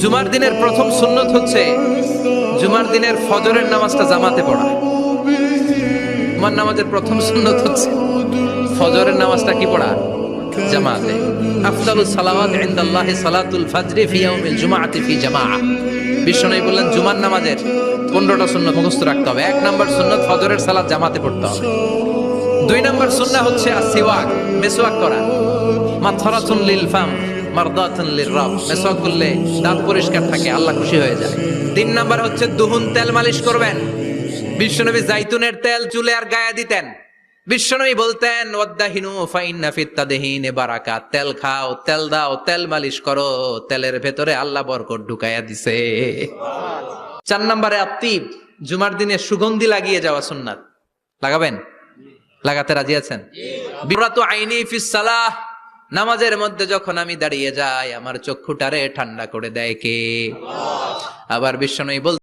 জুমার দিনের প্রথম সুন্নত হচ্ছে জুমার দিনের ফজরের নামাজটা জামাতে পড়া। জুমার নামাজের প্রথম সুন্নত হচ্ছে ফজরের নামাজটা কি পড়া? জামাতে। আফদালুস সালাওয়াত ইনদাল্লাহি সালাতুল ফাজরি ফি ইয়াউমিল জুমআতি ফি জামাআহ। বিশ্বনবী বললেন জুমার নামাজের 15টা সুন্নত মুখস্থ রাখতে হবে। 1 নাম্বার সুন্নত ফজরের সালাত জামাতে পড়তে হবে। 2 নাম্বার সুন্নাহ হচ্ছে আসওয়াক, মিসওয়াক করা। মাতহারাতুন লিল ফাম মারদাতুন লির-রাব। মিসওয়াক করলে দাঁত পরিষ্কার থাকে, আল্লাহ খুশি হয়ে যায়। 3 নাম্বার হচ্ছে দুহুন, তেল মালিশ করবেন। বিশ্বনবী জাইতুনের তেল চুলে আর গায়ে দিতেন। বিশ্বনবী বলতেন ওয়াদাহিনু ফাইন্না ফিত তাদহিনে বারাকাত। তেল খাও, তেল দাও, তেল মালিশ করো, তেলের ভেতরে আল্লাহ বরকত ঢুকাইয়া দিছে। 4 নম্বরে আত্তিব, জুমার দিনে সুগন্ধি লাগিয়ে যাওয়া সুন্নাত। লাগাবেন? লাগাতে রাজি আছেন? বিরাতু আইনি ফিস সালাহ। নামাজের মধ্যে যখন আমি দাঁড়িয়ে যাই আমার চক্ষুটারে ঠান্ডা করে দেয় কে? আবার বিশ্বনবী বলতেন